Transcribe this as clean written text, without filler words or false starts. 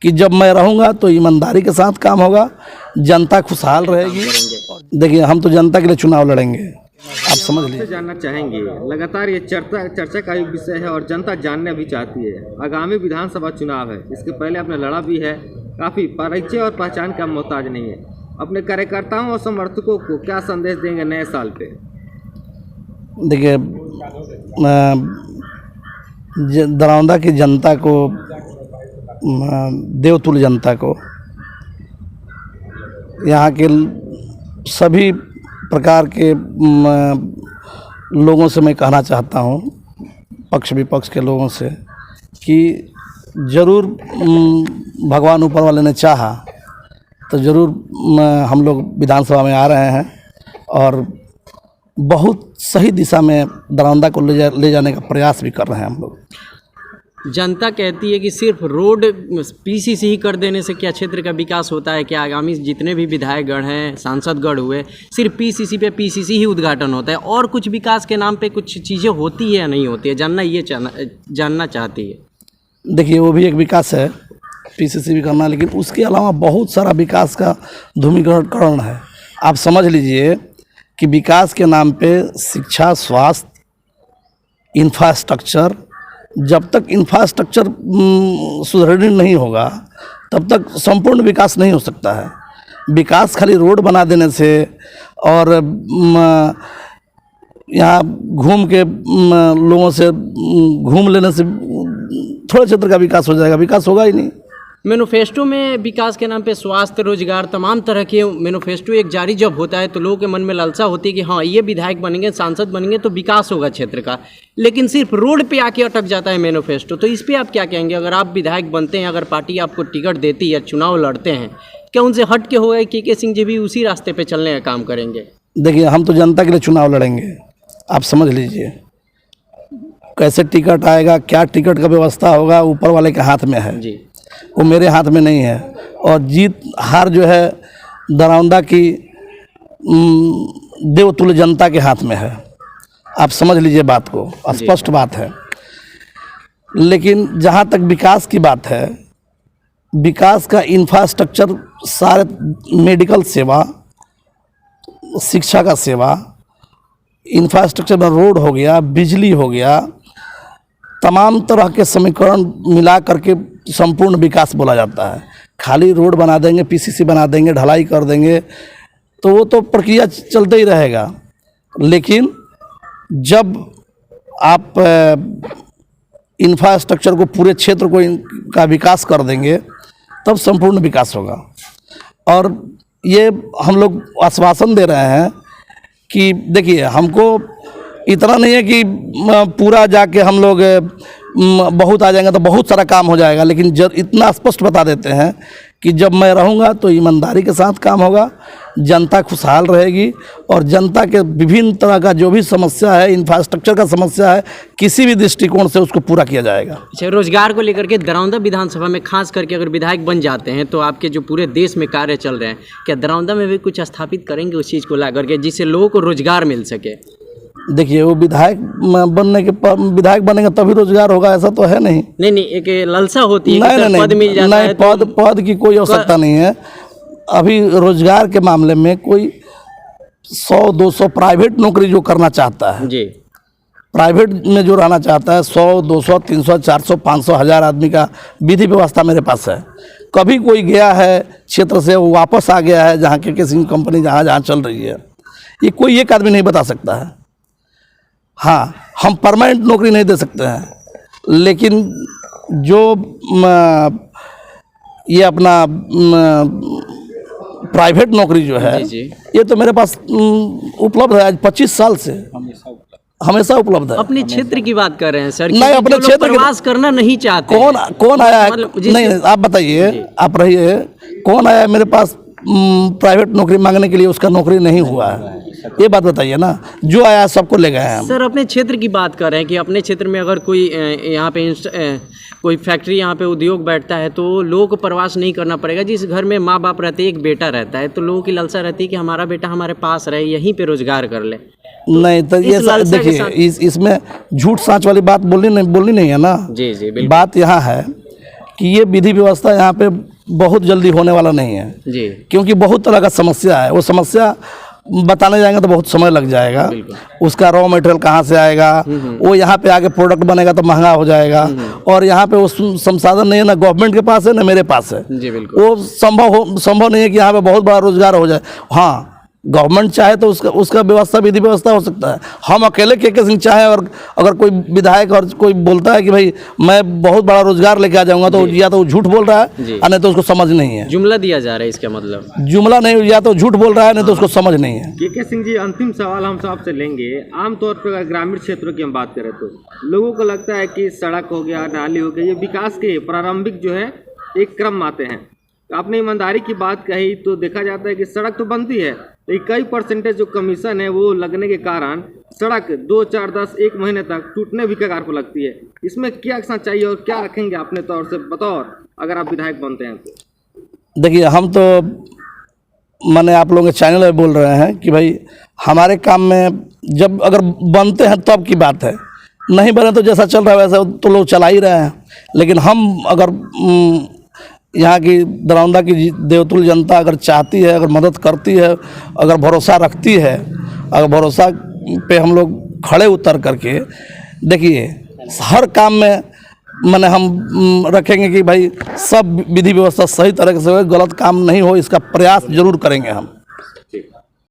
कि जब मैं रहूँगा तो ईमानदारी के साथ काम होगा, जनता खुशहाल रहेगी। देखिए, हम तो जनता के लिए चुनाव लड़ेंगे, आप समझ लीजिए। जानना चाहेंगे, लगातार ये चर्चा का एक विषय है और जनता जानना भी चाहती है। आगामी विधानसभा चुनाव है, इसके पहले आपने लड़ा भी है, काफ़ी परिचय और पहचान का मोहताज नहीं है। अपने कार्यकर्ताओं और समर्थकों को क्या संदेश देंगे नए साल पे? देखिए, दरौंदा की जनता को, देवतुल्य जनता को, यहाँ के सभी प्रकार के लोगों से मैं कहना चाहता हूँ, पक्ष विपक्ष के लोगों से, कि ज़रूर भगवान ऊपर वाले ने चाहा तो ज़रूर हम लोग विधानसभा में आ रहे हैं और बहुत सही दिशा में दरौंदा को ले जाने का प्रयास भी कर रहे हैं हम लोग। जनता कहती है कि सिर्फ रोड पीसीसी ही कर देने से क्या क्षेत्र का विकास होता है? क्या आगामी जितने भी विधायकगण हैं, सांसदगण हुए, सिर्फ पीसीसी ही उद्घाटन होता है और कुछ विकास के नाम पे कुछ चीज़ें होती है या नहीं होती है? जानना चाहती है। देखिए, वो भी एक विकास है, पीसीसी भी करना, लेकिन उसके अलावा बहुत सारा विकास का धूमिकरण है। आप समझ लीजिए कि विकास के नाम पे शिक्षा, स्वास्थ्य, इंफ्रास्ट्रक्चर, जब तक इंफ्रास्ट्रक्चर सुदृढ़ नहीं होगा तब तक संपूर्ण विकास नहीं हो सकता है। विकास खाली रोड बना देने से और यहाँ घूम के लोगों से घूम लेने से थोड़े क्षेत्र का विकास हो जाएगा, विकास होगा ही नहीं। मैनिफेस्टो में विकास के नाम पे स्वास्थ्य, रोजगार, तमाम तरह के मैनिफेस्टो एक जारी जब होता है तो लोगों के मन में लालसा होती है कि हाँ, ये विधायक बनेंगे, सांसद बनेंगे तो विकास होगा क्षेत्र का, लेकिन सिर्फ रोड पे आके अटक जाता है मैनिफेस्टो। तो इस पे आप क्या कहेंगे? अगर आप विधायक बनते हैं, अगर पार्टी आपको टिकट देती है या चुनाव लड़ते हैं, क्या उनसे हट के होगा के सिंह जी भी उसी रास्ते पर चलने का काम करेंगे? देखिए, हम तो जनता के लिए चुनाव लड़ेंगे, आप समझ लीजिए। कैसे टिकट आएगा, क्या टिकट का व्यवस्था होगा, ऊपर वाले के हाथ में है जी, वो मेरे हाथ में नहीं है। और जीत हार जो है दरौंदा की देवतुल्य जनता के हाथ में है, आप समझ लीजिए बात को, स्पष्ट बात है। लेकिन जहाँ तक विकास की बात है, विकास का इंफ्रास्ट्रक्चर, सारे मेडिकल सेवा, शिक्षा का सेवा, इंफ्रास्ट्रक्चर में रोड हो गया, बिजली हो गया, तमाम तरह के समीकरण मिला करके संपूर्ण विकास बोला जाता है। खाली रोड बना देंगे, पीसीसी बना देंगे, ढलाई कर देंगे तो वो तो प्रक्रिया चलते ही रहेगा। लेकिन जब आप इंफ्रास्ट्रक्चर को, पूरे क्षेत्र को का विकास कर देंगे तब संपूर्ण विकास होगा। और ये हम लोग आश्वासन दे रहे हैं कि देखिए, हमको इतना नहीं है कि पूरा जाके हम लोग बहुत आ जाएंगे तो बहुत सारा काम हो जाएगा, लेकिन जब इतना स्पष्ट बता देते हैं कि जब मैं रहूँगा तो ईमानदारी के साथ काम होगा, जनता खुशहाल रहेगी और जनता के विभिन्न तरह का जो भी समस्या है, इंफ्रास्ट्रक्चर का समस्या है, किसी भी दृष्टिकोण से उसको पूरा किया जाएगा। अच्छा, रोजगार को लेकर के दरौंदा विधानसभा में खास करके अगर विधायक बन जाते हैं तो आपके जो पूरे देश में कार्य चल रहे हैं, क्या दरौंदा में भी कुछ स्थापित करेंगे उस चीज़ को ला करके जिससे लोगों को रोजगार मिल सके? देखिए, वो विधायक बनेंगे तभी रोजगार होगा, ऐसा तो है नहीं। नहीं, एक लालसा होती है कि नहीं, पद मिल जाता है। पद की कोई आवश्यकता नहीं है। अभी रोजगार के मामले में कोई 100-200 प्राइवेट नौकरी जो करना चाहता है जी, प्राइवेट में जो रहना चाहता है, 100, 200, 300, 400, 500, 1000 आदमी का विधि व्यवस्था मेरे पास है। कभी कोई गया है क्षेत्र से, वो वापस आ गया है जहाँ के किसी कंपनी जहाँ चल रही है, ये कोई एक आदमी नहीं बता सकता है। हाँ, हम परमानेंट नौकरी नहीं दे सकते हैं, लेकिन जो ये अपना प्राइवेट नौकरी जो है जी, ये तो मेरे पास उपलब्ध है आज 25 साल से, हमेशा उपलब्ध है। अपने क्षेत्र की बात कर रहे हैं सर? नहीं, अपने क्षेत्र प्रवास करना नहीं चाहते। कौन आया है? नहीं, आप बताइए, आप रहिए, कौन आया है मेरे पास प्राइवेट नौकरी मांगने के लिए? उसका नौकरी नहीं हुआ है, ये बात बताइए ना। जो आया सबको ले गए हैं। सर, अपने क्षेत्र की बात कर रहे हैं कि अपने क्षेत्र में अगर कोई यहाँ पे कोई फैक्ट्री, यहाँ पे उद्योग बैठता है तो लोगों को प्रवास नहीं करना पड़ेगा। जिस घर में माँ बाप रहते, एक बेटा रहता है, तो लोगों की लालसा रहती है कि हमारा बेटा हमारे पास रहे, यहीं पे रोजगार कर ले। नहीं तो ये देखिए, इसमें झूठ साँच वाली बात बोलनी नहीं है ना। जी, बात यहाँ है कि ये विधि व्यवस्था यहाँ पे बहुत जल्दी होने वाला नहीं है, जी क्योंकि बहुत तरह का समस्या है। वो समस्या बताने जाएंगे तो बहुत समय लग जाएगा। उसका रॉ मटेरियल कहाँ से आएगा, वो यहाँ पे आके प्रोडक्ट बनेगा तो महंगा हो जाएगा, और यहाँ पे वो संसाधन नहीं है, ना गवर्नमेंट के पास है ना मेरे पास है। जी बिल्कुल। वो संभव नहीं है कि यहाँ पे बहुत बड़ा रोजगार हो जाए। हाँ, गवर्नमेंट चाहे तो उसका व्यवस्था विधि व्यवस्था हो सकता है। हम अकेले के सिंह चाहे और अगर कोई विधायक और कोई बोलता है कि भाई मैं बहुत बड़ा रोजगार लेके आ जाऊंगा, तो या तो वो झूठ बोल रहा है और नहीं तो उसको समझ नहीं है। जुमला दिया जा रहा है इसका मतलब, जुमला नहीं, या तो झूठ बोल रहा है नहीं तो उसको समझ नहीं है। के सिंह जी, अंतिम सवाल हम आपसे लेंगे। आमतौर पर अगर ग्रामीण क्षेत्रों की हम बात करें तो लोगों को लगता है कि सड़क हो गया, नाली हो गया, ये विकास के प्रारंभिक जो है एक क्रम आते हैं। आपने ईमानदारी की बात कही तो देखा जाता है कि सड़क तो बनती है, लेकिन कई परसेंटेज जो कमीशन है वो लगने के कारण सड़क 2, 4, 10, 1 महीने तक टूटने भी कगार पर लगती है। इसमें क्या एक्शन चाहिए और क्या रखेंगे अपने तौर से बतौर अगर आप विधायक बनते हैं तो? देखिए, हम तो मैंने आप लोगों के चैनल में बोल रहे हैं कि भाई हमारे काम में जब अगर बनते हैं तब की बात है, नहीं बने तो जैसा चल रहा है वैसा तो लोग चला ही रहे हैं। लेकिन हम अगर यहाँ की दरौंदा की देवतुल जनता अगर चाहती है, अगर मदद करती है, अगर भरोसा रखती है, अगर भरोसा पे हम लोग खड़े उतर करके, देखिए हर काम में मैंने हम रखेंगे कि भाई सब विधि व्यवस्था सही तरह से हो, गलत काम नहीं हो, इसका प्रयास जरूर करेंगे हम।